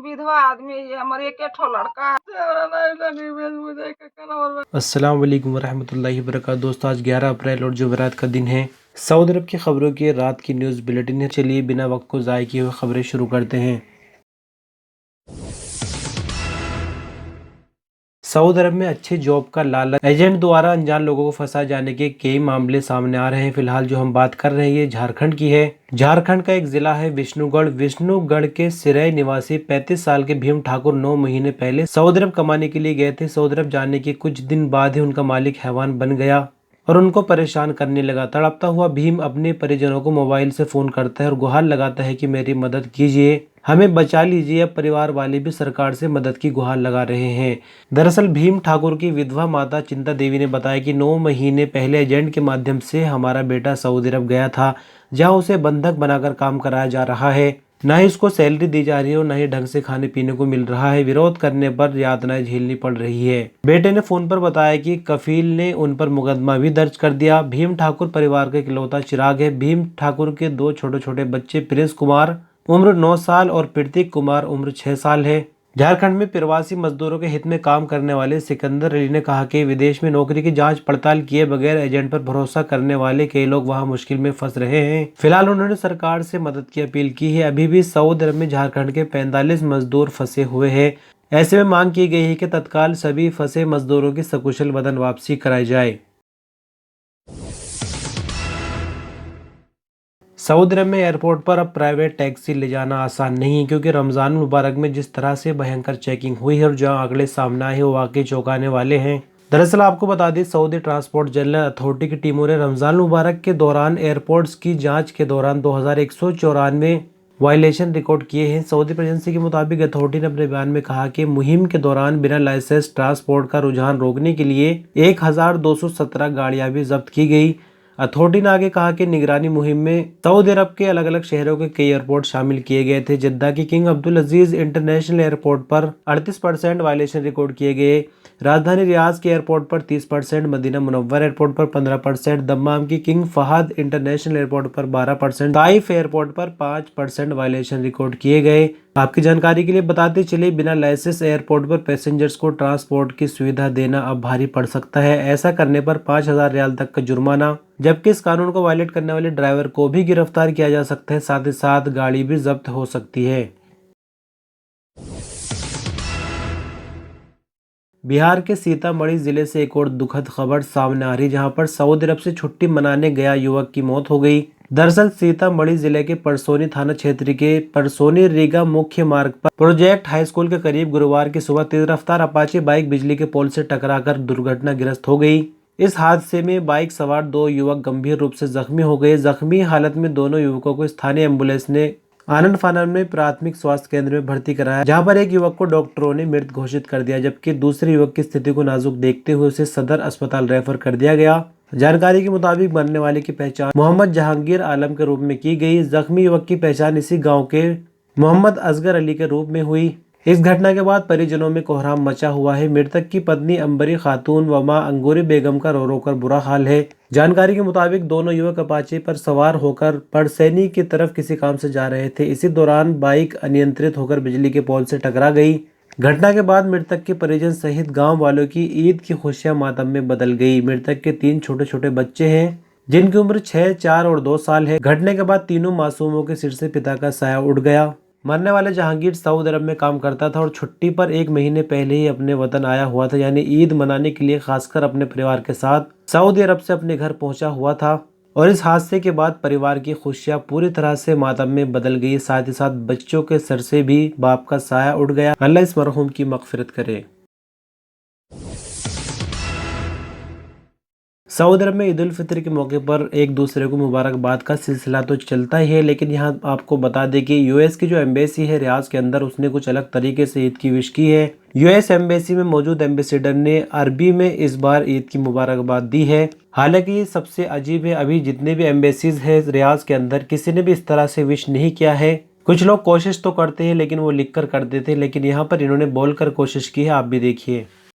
विधवा आदमी है, हमारे एक ठो लड़का है। अस्सलाम वालेकुम रहमतुल्लाहि व बरकातहू। दोस्तों आज 11 अप्रैल और जुमेरात का दिन है। सऊदी अरब की खबरों की रात की न्यूज़ बुलेटिन है। चलिए बिना वक्त को ज़ाय किए हुए खबरें शुरू करते हैं। सऊदी अरब में अच्छे जॉब का लालच, एजेंट द्वारा अनजान लोगों को फंसाए जाने के कई मामले सामने आ रहे हैं। फिलहाल जो हम बात कर रहे हैं ये झारखंड की है। झारखंड का एक जिला है विष्णुगढ़। विष्णुगढ़ के सिरई निवासी 35 साल के भीम ठाकुर 9 महीने पहले सऊदी अरब कमाने के लिए गए थे। सऊदी अरब जाने के कुछ दिन बाद ही उनका मालिक हैवान बन गया और उनको परेशान करने लगा। तड़पता हुआ भीम अपने परिजनों को मोबाइल से फोन करता है और गुहार लगाता है कि मेरी मदद कीजिए, हमें बचा लीजिए। अब परिवार वाले भी सरकार से मदद की गुहार लगा रहे हैं। दरअसल भीम ठाकुर की विधवा माता चिंता देवी ने बताया कि 9 महीने पहले एजेंट के माध्यम से हमारा बेटा सऊदी अरब गया था, जहां उसे बंधक बनाकर काम कराया जा रहा है। न ही उसको सैलरी दी जा रही है और न ही ढंग से खाने पीने को मिल रहा है। विरोध करने पर यातनाएं झेलनी पड़ रही है। बेटे ने फोन पर बताया कि कफील ने उन पर मुकदमा भी दर्ज कर दिया। भीम ठाकुर परिवार का इकलौता चिराग है। भीम ठाकुर के 2 छोटे छोटे बच्चे प्रिंस कुमार उम्र 9 साल और प्रतीक कुमार उम्र 6 साल है। झारखंड में प्रवासी मजदूरों के हित में काम करने वाले सिकंदर अली ने कहा कि विदेश में नौकरी की जांच पड़ताल किए बगैर एजेंट पर भरोसा करने वाले कई लोग वहां मुश्किल में फंस रहे हैं। फिलहाल उन्होंने सरकार से मदद की अपील की है। अभी भी सऊदी अरब में झारखंड के 45 मजदूर फंसे हुए हैं। ऐसे में मांग की गई है कि तत्काल सभी फंसे मजदूरों की सकुशल वतन वापसी कराई जाए। सऊदी अरब में एयरपोर्ट पर अब प्राइवेट टैक्सी ले जाना आसान नहीं है, क्योंकि रमज़ान मुबारक में जिस तरह से भयंकर चेकिंग हुई है और जहां आंकड़े सामने आए हैं वो वाकई चौंकाने वाले हैं। दरअसल आपको बता दें, सऊदी ट्रांसपोर्ट जनरल अथॉरिटी की टीमों ने रमज़ान मुबारक के दौरान एयरपोर्ट्स की जांच के दौरान 2194 वायलेशन रिकॉर्ड किए हैं। सऊदी प्रेस एजेंसी के मुताबिक अथॉरिटी ने अपने बयान में कहा कि मुहिम के दौरान बिना लाइसेंस ट्रांसपोर्ट का रुझान रोकने के लिए 1217 गाड़ियां भी जब्त की गई। अथॉरिटी ने आगे कहा कि निगरानी मुहिम में सऊदी अरब के अलग अलग शहरों के कई एयरपोर्ट शामिल किए गए थे। जद्दा की किंग अब्दुल अजीज इंटरनेशनल एयरपोर्ट पर 38% वायलेशन रिकॉर्ड किए गए। राजधानी रियाज के एयरपोर्ट पर 30%, मदीना मुनव्वर एयरपोर्ट पर 15%, दम्माम की किंग फहद इंटरनेशनल एयरपोर्ट पर 12%, ताइफ एयरपोर्ट पर 5% वायलेशन रिकॉर्ड किए गए। आपकी जानकारी के लिए बताते चले, बिना लाइसेंस एयरपोर्ट पर पैसेंजर्स को ट्रांसपोर्ट की सुविधा देना अब भारी पड़ सकता है। ऐसा करने पर 5000 रियाल तक का जुर्माना, जबकि इस कानून को वायलेट करने वाले ड्राइवर को भी गिरफ्तार किया जा सकता है। साथ ही साथ गाड़ी भी जब्त हो सकती है। बिहार के सीतामढ़ी जिले से एक और दुखद खबर सामने आ रही, जहां पर सऊदी अरब से छुट्टी मनाने गया युवक की मौत हो गई। दरअसल सीतामढ़ी जिले के परसोनी थाना क्षेत्र के परसोनी रीगा मुख्य मार्ग पर प्रोजेक्ट हाई स्कूल के करीब गुरुवार की सुबह तेज रफ्तार अपाचे बाइक बिजली के पोल से टकराकर दुर्घटनाग्रस्त हो गई। इस हादसे में बाइक सवार 2 युवक गंभीर रूप से जख्मी हो गए। जख्मी हालत में दोनों युवकों को स्थानीय एम्बुलेंस ने आनंद फानन में प्राथमिक स्वास्थ्य केंद्र में भर्ती कराया, जहां पर एक युवक को डॉक्टरों ने मृत घोषित कर दिया, जबकि दूसरे युवक की स्थिति को नाजुक देखते हुए उसे सदर अस्पताल रेफर कर दिया गया। जानकारी के मुताबिक मरने वाले की पहचान मोहम्मद जहांगीर आलम के रूप में की गई। जख्मी युवक की पहचान इसी गाँव के मोहम्मद असगर अली के रूप में हुई। इस घटना के बाद परिजनों में कोहराम मचा हुआ है। मृतक की पत्नी अंबरी खातून व मां अंगूरी बेगम का रो रो कर बुरा हाल है। जानकारी के मुताबिक दोनों युवक अपाचे पर सवार होकर परसैनी की तरफ किसी काम से जा रहे थे। इसी दौरान बाइक अनियंत्रित होकर बिजली के पोल से टकरा गई। घटना के बाद मृतक के परिजन सहित गाँव वालों की ईद की खुशियां मातम में बदल गई। मृतक के 3 छोटे छोटे बच्चे हैं, जिनकी उम्र 6, 4 और 2 साल है। घटने के बाद तीनों मासूमों के सिर से पिता का साया उड़ गया। मरने वाले जहांगीर सऊदी अरब में काम करता था और छुट्टी पर 1 महीने पहले ही अपने वतन आया हुआ था, यानी ईद मनाने के लिए खासकर अपने परिवार के साथ सऊदी अरब से अपने घर पहुंचा हुआ था। और इस हादसे के बाद परिवार की खुशियां पूरी तरह से मातम में बदल गई। साथ ही साथ बच्चों के सर से भी बाप का साया उड़ गया। अल्लाह इस मरहूम की मगफिरत करे। सऊदी अरब में ईद उल फितर के मौके पर एक दूसरे को मुबारकबाद का सिलसिला तो चलता ही है, लेकिन यहाँ आपको बता दें कि यूएस की जो एम्बेसी है रियाज के अंदर, उसने कुछ अलग तरीके से ईद की विश की है। यूएस एम्बेसी में मौजूद एम्बेसडर ने अरबी में इस बार ईद की मुबारकबाद दी है। हालांकि ये सबसे अजीब है, अभी जितने भी एम्बेसीज है रियाज के अंदर किसी ने भी इस तरह से विश नहीं किया है। कुछ लोग कोशिश तो करते हैं लेकिन वो लिख कर देते हैं, लेकिन यहाँ पर इन्होंने बोलकर कोशिश की है। आप भी देखिए।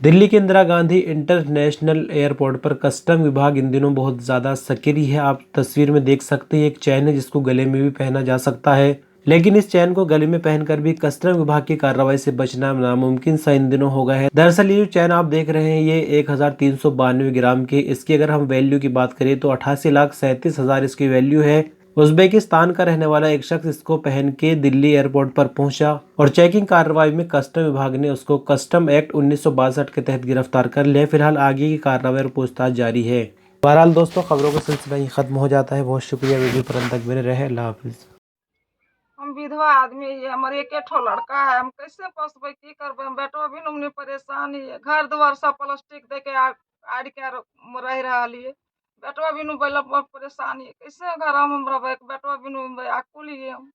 दिल्ली के इंदिरा गांधी इंटरनेशनल एयरपोर्ट पर कस्टम विभाग इन दिनों बहुत ज़्यादा सक्रिय है। आप तस्वीर में देख सकते हैं, एक चैन है जिसको गले में भी पहना जा सकता है, लेकिन इस चैन को गले में पहनकर भी कस्टम विभाग की कार्रवाई से बचना नामुमकिन सा इन दिनों हो गया है। दरअसल ये जो चैन आप देख रहे हैं ये 1392 ग्राम की, इसकी अगर हम वैल्यू की बात करें तो 88,37,000 इसकी वैल्यू है। उज्बेकिस्तान का रहने वाला एक शख्स इसको पहन के दिल्ली एयरपोर्ट पर पहुंचा और चेकिंग कार्रवाई में कस्टम विभाग ने उसको कस्टम एक्ट 1962 के तहत गिरफ्तार कर लिया। फिलहाल आगे की कार्रवाई और पूछताछ जारी है। बहरहाल दोस्तों, खबरों का सिलसिला ही खत्म हो जाता है। बहुत शुक्रिया वीडियो पर अंत तक बने रहे। अल्लाह हाफिज। हम विधवा आदमी है, हमार एके ठो लड़का है, हम कैसे पोसबे की करबे। हम बेटवा भी हमने परेशानी है, घर द्वार सब प्लास्टिक दे के आड़ के रह रही। बेटवा भी बहुत परेशानी है, कैसे घर हम रहे। बेटवा भी आकुल है, हम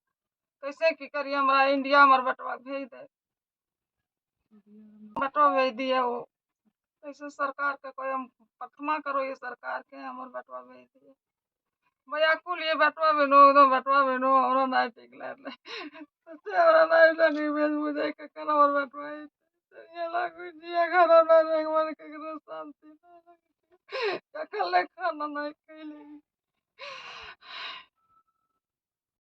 कैसे की करिए। हमारा इंडिया हमार बेटवा भेज दे, बेटवा भेज दिए वो। कैसे सरकार के कोई हम प्रार्थना करो, ये सरकार के हमार बेटवा भेज दिए। भैया कुल ये बेटवा बिनु तो बेटवा बिनु हमरा नहीं ठीक लगले। सच्चे हमरा नहीं लगी भेज मुझे के कना और बेटवा है। ये लागू जिया खाना ना देख मन के शांति नहीं लगी। कल खाना नहीं खैली।